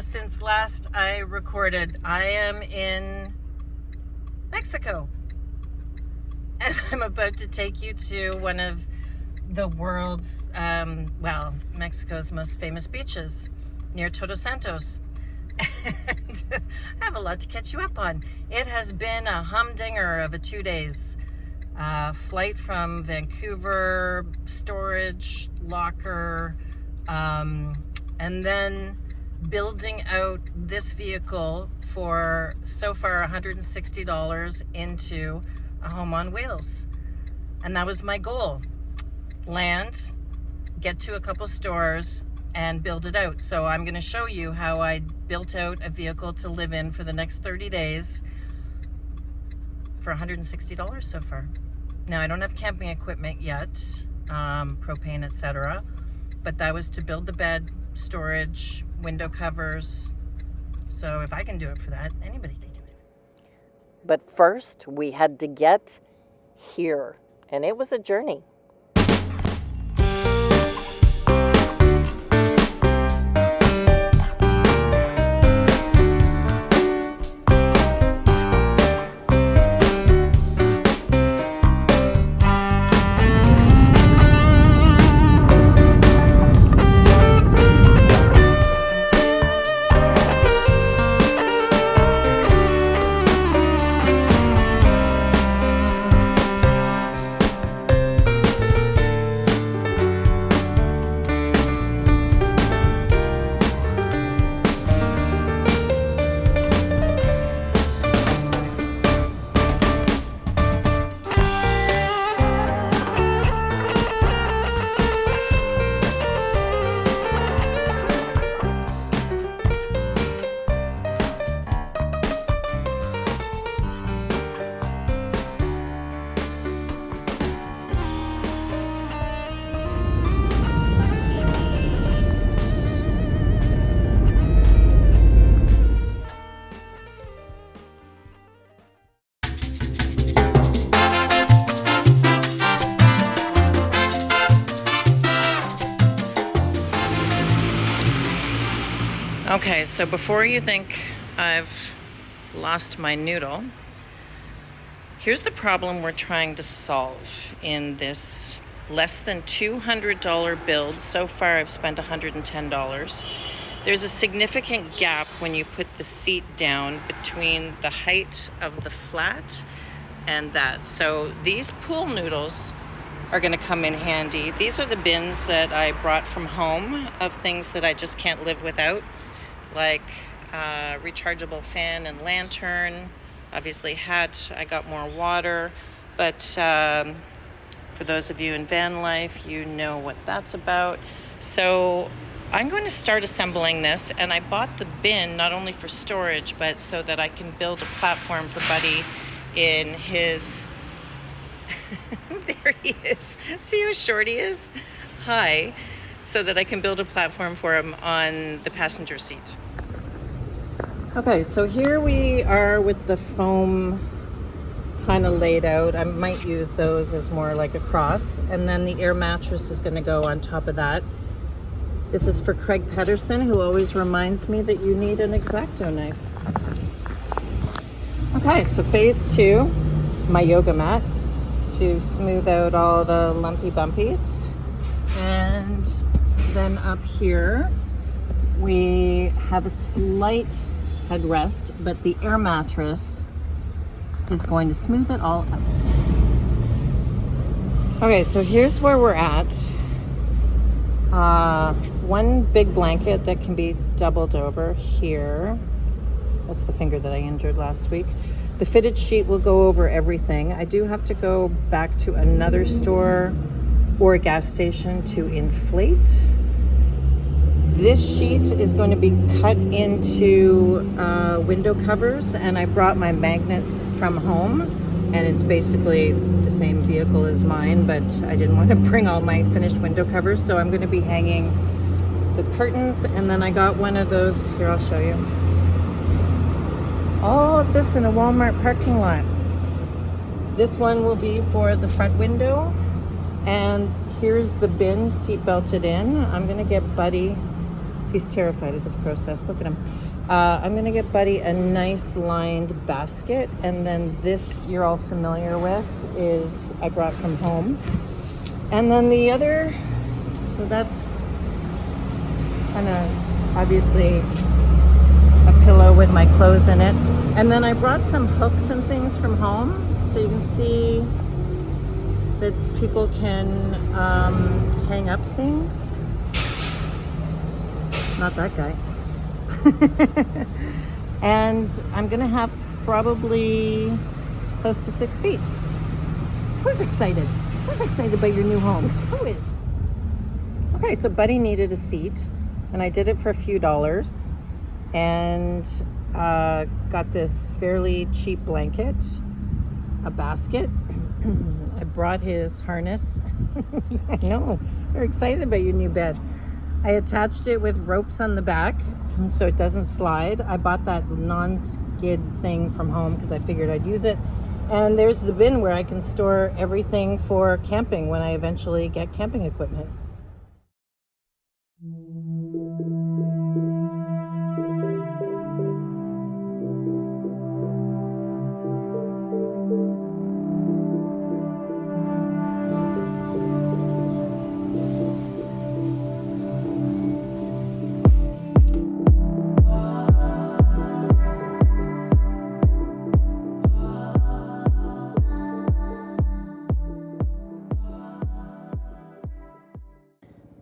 since last I recorded. I am in Mexico. And I'm about to take you to one of the world's, Mexico's most famous beaches near Todos Santos. And I have a lot to catch you up on. It has been a humdinger of a 2 days. Flight from Vancouver, storage, locker, and then building out this vehicle for so far $160 into a home on wheels. And that was my goal. Land, get to a couple stores, and build it out. So I'm going to show you how I built out a vehicle to live in for the next 30 days for $160 so far. Now, I don't have camping equipment yet, propane, etc. But that was to build the bed, storage, window covers. So if I can do it for that, anybody can do it. But first, we had to get here, and it was a journey. Okay, so before you think I've lost my noodle, here's the problem we're trying to solve in this less than $200 build. So far, I've spent $110. There's a significant gap when you put the seat down between the height of the flat and that. So these pool noodles are going to come in handy. These are the bins that I brought from home of things that I just can't live without, like rechargeable fan and lantern, obviously hat. I got more water, but for those of you in van life, you know what that's about. So I'm going to start assembling this, and I bought the bin not only for storage, but so that I can build a platform for Buddy in his there he is. See how short he is? Hi. So that I can build a platform for him on the passenger seat. Okay, so here we are with the foam kind of laid out. I might use those as more like a cross, and then the air mattress is going to go on top of that. This is for Craig Pedersen, who always reminds me that you need an X-Acto knife. Okay, so phase 2, my yoga mat to smooth out all the lumpy bumpies. And then up here, we have a slight headrest, but the air mattress is going to smooth it all up. Okay, so here's where we're at. One big blanket that can be doubled over here. That's the finger that I injured last week. The fitted sheet will go over everything. I do have to go back to another store or a gas station to inflate. This sheet is going to be cut into window covers, and I brought my magnets from home, and it's basically the same vehicle as mine, but I didn't want to bring all my finished window covers, so I'm going to be hanging the curtains. And then I got one of those, here I'll show you. All of this in a Walmart parking lot. This one will be for the front window, and here's the bin seat belted in. I'm going to get Buddy He's terrified of this process. Look at him. I'm gonna get Buddy a nice lined basket, and then this you're all familiar with is I brought from home. And then the other, so that's kind of obviously a pillow with my clothes in it. And then I brought some hooks and things from home, so you can see that people can hang up things. Not that guy. And I'm gonna have probably close to 6 feet. Who's excited? Who's excited about your new home? Who is? Okay, so Buddy needed a seat, and I did it for a few dollars, and got this fairly cheap blanket, a basket. I brought his harness. I know, you're excited about your new bed. I attached it with ropes on the back so it doesn't slide. I bought that non-skid thing from home because I figured I'd use it. And there's the bin where I can store everything for camping when I eventually get camping equipment.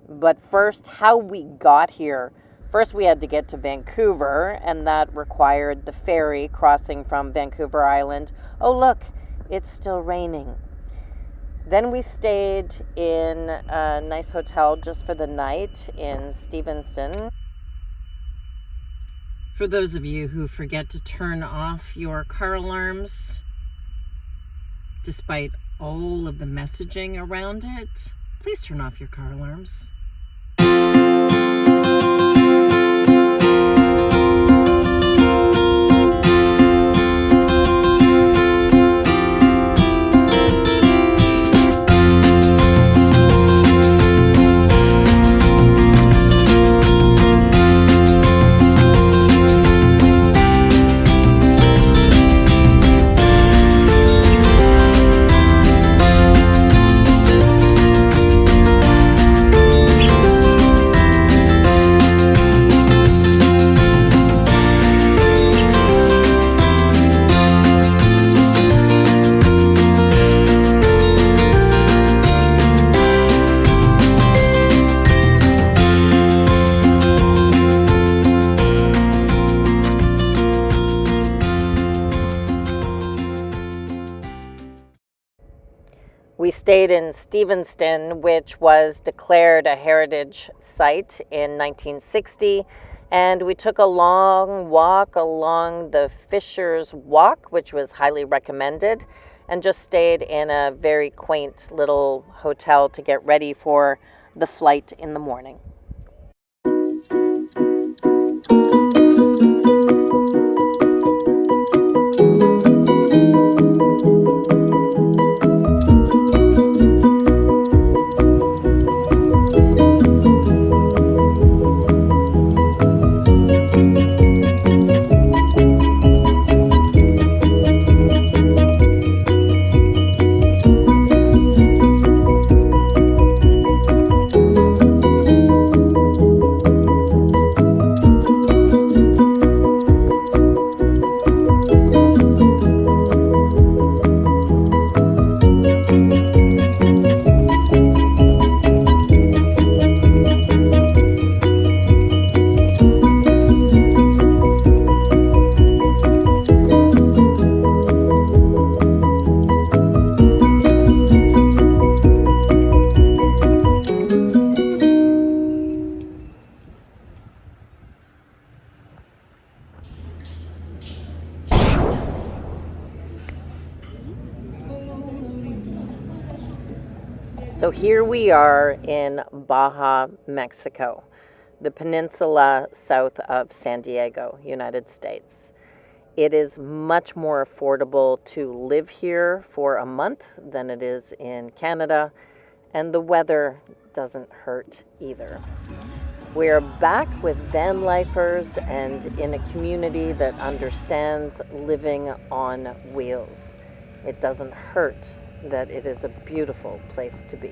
But first, how we got here. First, we had to get to Vancouver, and that required the ferry crossing from Vancouver Island. Oh, look, it's still raining. Then we stayed in a nice hotel just for the night in Stevenston. For those of you who forget to turn off your car alarms, despite all of the messaging around it, please turn off your car alarms. We stayed in Stevenston, which was declared a heritage site in 1960, and we took a long walk along the Fisher's Walk, which was highly recommended, and just stayed in a very quaint little hotel to get ready for the flight in the morning. So here we are in Baja, Mexico, the peninsula south of San Diego, United States. It is much more affordable to live here for a month than it is in Canada, and the weather doesn't hurt either. We're back with van lifers and in a community that understands living on wheels. It doesn't hurt that it is a beautiful place to be.